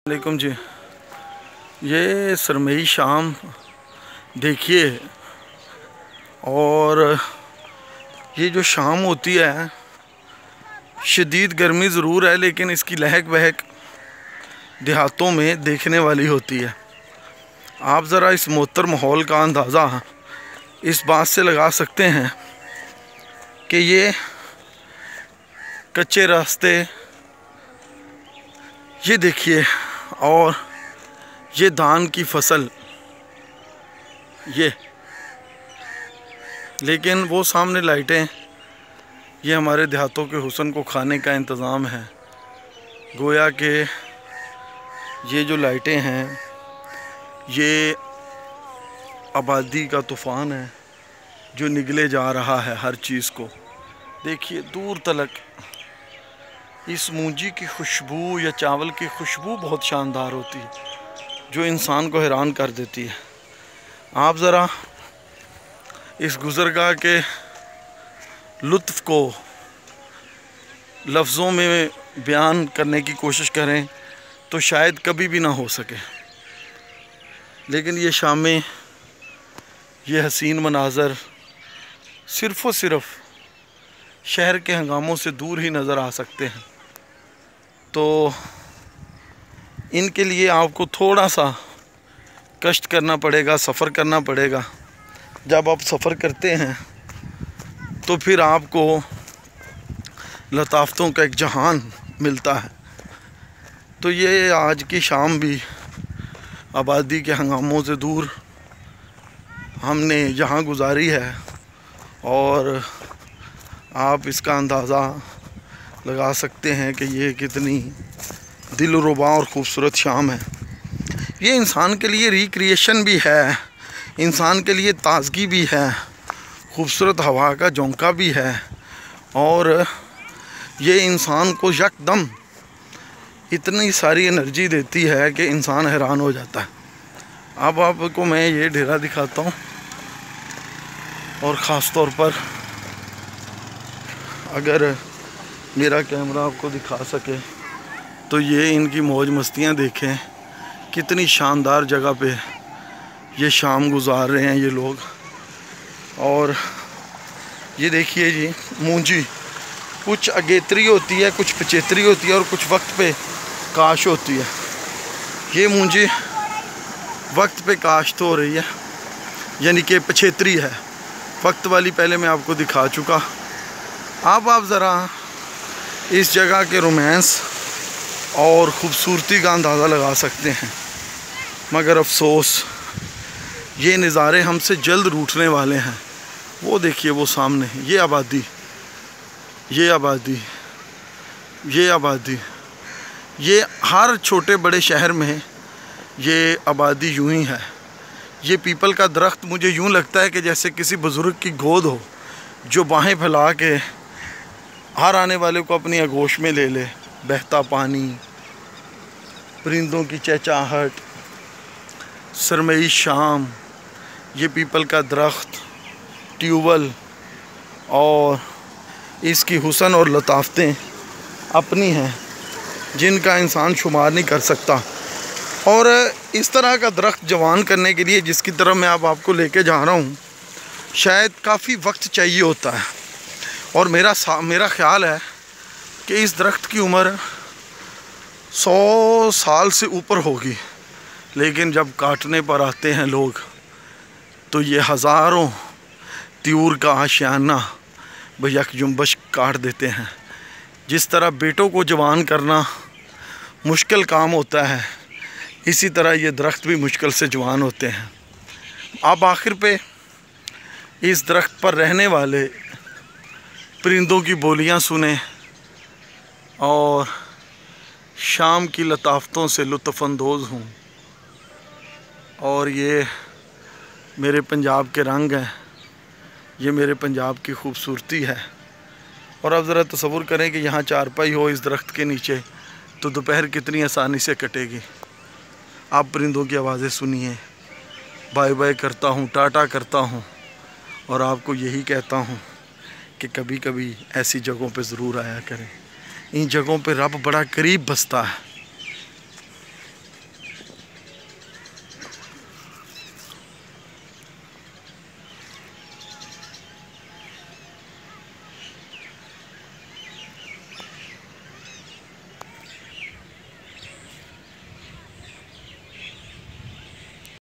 वालेकुम जी। ये सरमई शाम देखिए, और ये जो शाम होती है, शदीद गर्मी ज़रूर है लेकिन इसकी लहक बहक देहातों में देखने वाली होती है। आप ज़रा इस मोहतर माहौल का अंदाज़ा इस बात से लगा सकते हैं कि ये कच्चे रास्ते, ये देखिए, और ये धान की फसल, ये लेकिन वो सामने लाइटें, ये हमारे देहातों के हुस्न को खाने का इंतज़ाम है। गोया कि ये जो लाइटें हैं ये आबादी का तूफ़ान है जो निगले जा रहा है हर चीज़ को। देखिए दूर तलक इस मूंजी की खुशबू या चावल की खुशबू बहुत शानदार होती है जो इंसान को हैरान कर देती है। आप ज़रा इस गुज़रगाह के लुत्फ़ को लफ्ज़ों में बयान करने की कोशिश करें तो शायद कभी भी ना हो सके। लेकिन ये शामें, ये हसीन मनाज़र सिर्फ़ और सिर्फ शहर के हंगामों से दूर ही नज़र आ सकते हैं। तो इनके लिए आपको थोड़ा सा कष्ट करना पड़ेगा, सफ़र करना पड़ेगा। जब आप सफ़र करते हैं तो फिर आपको लताफ़तों का एक जहान मिलता है। तो ये आज की शाम भी आबादी के हंगामों से दूर हमने यहाँ गुजारी है, और आप इसका अंदाज़ा लगा सकते हैं कि ये कितनी दिलरुबा और ख़ूबसूरत शाम है। ये इंसान के लिए रिक्रिएशन भी है, इंसान के लिए ताज़गी भी है, ख़ूबसूरत हवा का झोंका भी है, और ये इंसान को यकदम इतनी सारी एनर्जी देती है कि इंसान हैरान हो जाता है। अब आपको मैं ये डेरा दिखाता हूँ, और ख़ास तौर पर अगर मेरा कैमरा आपको दिखा सके तो ये इनकी मौज मस्तियाँ देखें। कितनी शानदार जगह पे ये शाम गुजार रहे हैं ये लोग। और ये देखिए जी, मूंजी कुछ अगेत्री होती है, कुछ पचेत्री होती है, और कुछ वक्त पे काश होती है। ये मूंजी वक्त पे काश्त हो रही है, यानी कि पचेत्री है। वक्त वाली पहले मैं आपको दिखा चुका। अब आप ज़रा इस जगह के रोमांस और ख़ूबसूरती का अंदाज़ा लगा सकते हैं। मगर अफसोस ये नज़ारे हमसे जल्द रूठने वाले हैं। वो देखिए, वो सामने ये आबादी, ये आबादी, ये आबादी, ये हर छोटे बड़े शहर में ये आबादी यूं ही है। ये पीपल का दरख्त मुझे यूं लगता है कि जैसे किसी बुज़ुर्ग की गोद हो जो बाहें फैला के हर आने वाले को अपनी आगोश में ले ले। बहता पानी, परिंदों की चहचहाहट, सरमई शाम, ये पीपल का दरख्त, ट्यूबवेल, और इसकी हुस्न और लताफ़तें अपनी हैं जिनका इंसान शुमार नहीं कर सकता। और इस तरह का दरख्त जवान करने के लिए, जिसकी तरफ मैं अब आपको लेके जा रहा हूँ, शायद काफ़ी वक्त चाहिए होता है। और मेरा ख़्याल है कि इस दरख्त की उम्र 100 साल से ऊपर होगी। लेकिन जब काटने पर आते हैं लोग तो ये हज़ारों त्यूर का आशियाना बयकजुंबश काट देते हैं। जिस तरह बेटों को जवान करना मुश्किल काम होता है, इसी तरह ये दरख्त भी मुश्किल से जवान होते हैं। आप आखिर पे इस दरख्त पर रहने वाले परिंदों की बोलियां सुने और शाम की लताफ़तों से लुत्फ़अंदोज़ हूँ। और ये मेरे पंजाब के रंग हैं, ये मेरे पंजाब की खूबसूरती है। और अब ज़रा तसव्वुर करें कि यहाँ चारपाई हो इस दरख्त के नीचे, तो दोपहर कितनी आसानी से कटेगी। आप परिंदों की आवाज़ें सुनिए। बाय बाय करता हूँ, टाटा करता हूँ, और आपको यही कहता हूँ कि कभी कभी ऐसी जगहों पे ज़रूर आया करें। इन जगहों पे रब बड़ा करीब बसता है।